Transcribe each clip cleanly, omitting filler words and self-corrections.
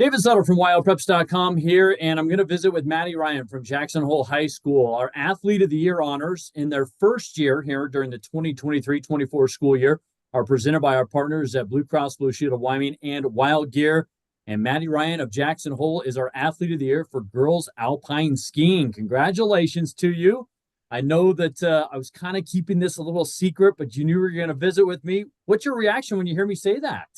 David Sutter from Wyopreps.com here, and I'm going to visit with Maddie Ryan from Jackson Hole High School. Our Athlete of the Year honors in their first year here during the 2023-24 school year are presented by our partners at Blue Cross Blue Shield of Wyoming and Wild Gear. And Maddie Ryan of Jackson Hole is our Athlete of the Year for girls alpine skiing. Congratulations to you. I know that I was kind of keeping this a little secret, but you knew you were going to visit with me. What's your reaction when you hear me say that?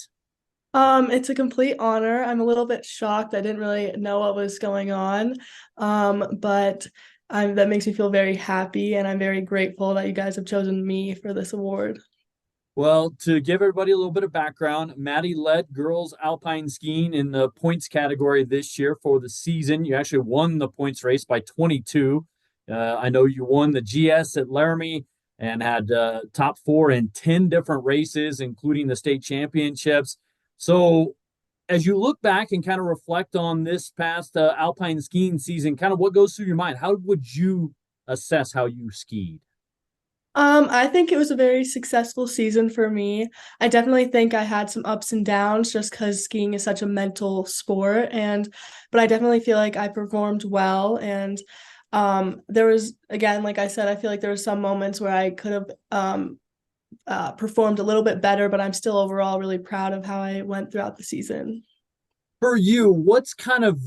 It's a complete honor. I'm a little bit shocked. I didn't really know what was going on. But that makes me feel very happy, and I'm very grateful that you guys have chosen me for this award. Well, to give everybody a little bit of background, Maddie led girls alpine skiing in the points category this year for the season. You actually won the points race by 22. I know you won the GS at Laramie and had top four in 10 different races, including the state championships. So as you look back and kind of reflect on this past alpine skiing season, kind of what goes through your mind? How would you assess how you skied? I think it was a very successful season for me. I definitely think I had some ups and downs just because skiing is such a mental sport, but I definitely feel like I performed well. And there was, again, like I said, I feel like there were some moments where I could have performed a little bit better, but I'm still overall really proud of how I went throughout the season. For you, what's kind of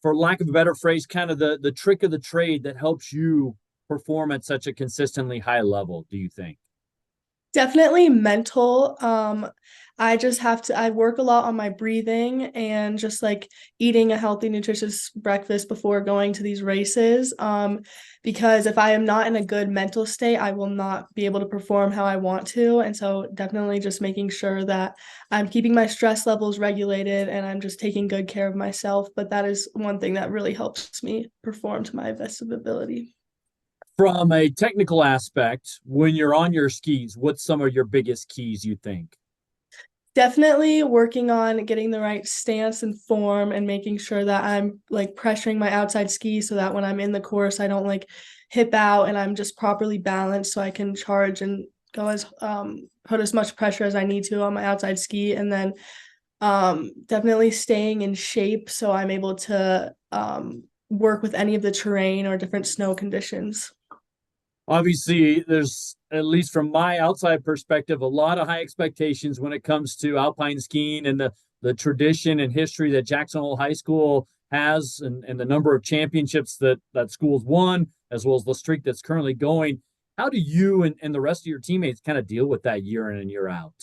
for lack of a better phrase, kind of the trick of the trade that helps you perform at such a consistently high level, do you think? Definitely mental. I work a lot on my breathing and just like eating a healthy, nutritious breakfast before going to these races. Because if I am not in a good mental state, I will not be able to perform how I want to. And so definitely just making sure that I'm keeping my stress levels regulated and I'm just taking good care of myself. But that is one thing that really helps me perform to my best of ability. From a technical aspect, when you're on your skis, what's some of your biggest keys you think? Definitely working on getting the right stance and form and making sure that I'm like pressuring my outside ski so that when I'm in the course, I don't like hip out and I'm just properly balanced so I can charge and go put as much pressure as I need to on my outside ski. And then definitely staying in shape so I'm able to work with any of the terrain or different snow conditions. Obviously, there's, at least from my outside perspective, a lot of high expectations when it comes to alpine skiing and the tradition and history that Jackson Hole High School has and the number of championships that school's won, as well as the streak that's currently going. How do you and the rest of your teammates kind of deal with that year in and year out?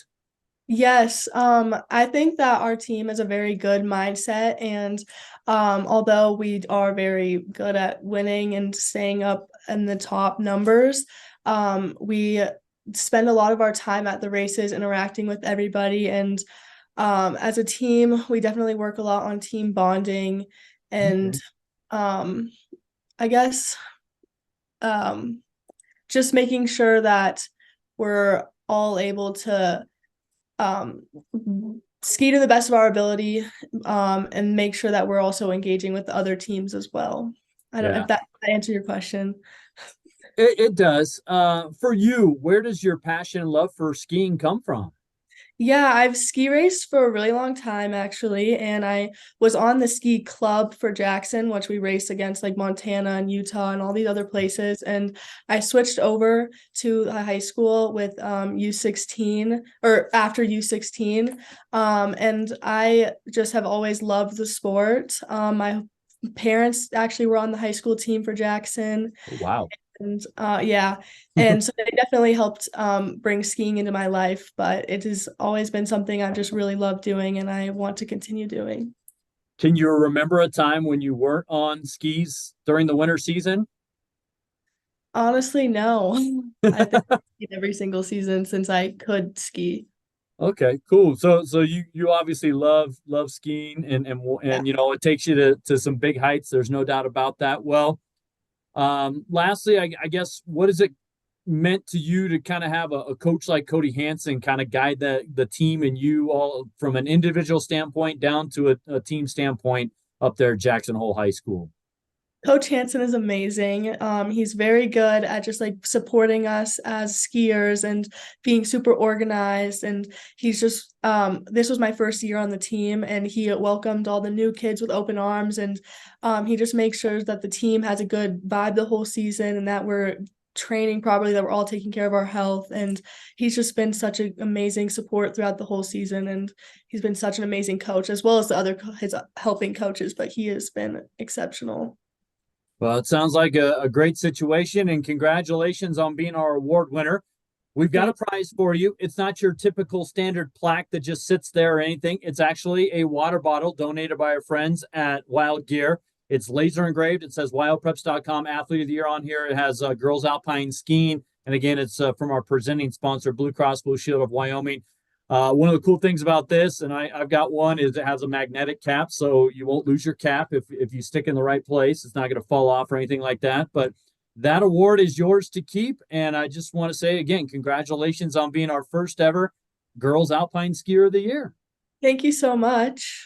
Yes, I think that our team is a very good mindset, and although we are very good at winning and staying up in the top numbers, we spend a lot of our time at the races interacting with everybody, and as a team, we definitely work a lot on team bonding, Okay. and um, I guess um, just making sure that we're all able to um, ski to the best of our ability, and make sure that we're also engaging with the other teams as well. I don't know Yeah. if that answered your question. It does. For you, where does your passion and love for skiing come from? Yeah, I've ski raced for a really long time actually, and I was on the ski club for Jackson, which we raced against like Montana and Utah and all these other places. And I switched over to the high school with U16 or after U16. And I just have always loved the sport. My parents actually were on the high school team for Jackson. Oh, wow. And yeah, and so they definitely helped bring skiing into my life, but it has always been something I've just really loved doing and I want to continue doing. Can you remember a time when you weren't on skis during the winter season? Honestly, no. I think I've skied every single season since I could ski. Okay, cool. So you obviously love skiing Yeah. and it takes you to some big heights. There's no doubt about that. Well, lastly, I guess what has it meant to you to kind of have a coach like Cody Hansen kind of guide the team and you all from an individual standpoint down to a team standpoint up there at Jackson Hole High School? Coach Hansen is amazing. He's very good at just like supporting us as skiers and being super organized. And he's just, this was my first year on the team, and he welcomed all the new kids with open arms. And he just makes sure that the team has a good vibe the whole season and that we're training properly, that we're all taking care of our health. And he's just been such an amazing support throughout the whole season. And he's been such an amazing coach, as well as the other his helping coaches, but he has been exceptional. Well, it sounds like a great situation, and congratulations on being our award winner. We've got a Thank prize for you. It's not your typical standard plaque that just sits there or anything. It's actually a water bottle donated by our friends at Wild Gear. It's laser engraved. It says Wyopreps.com Athlete of the Year on here. It has girls Alpine skiing. And again, it's from our presenting sponsor, Blue Cross Blue Shield of Wyoming. One of the cool things about this, and I've got one, is it has a magnetic cap, so you won't lose your cap if you stick in the right place. It's not going to fall off or anything like that. But that award is yours to keep. And I just want to say again, congratulations on being our first ever Girls Alpine Skier of the Year. thank you so much.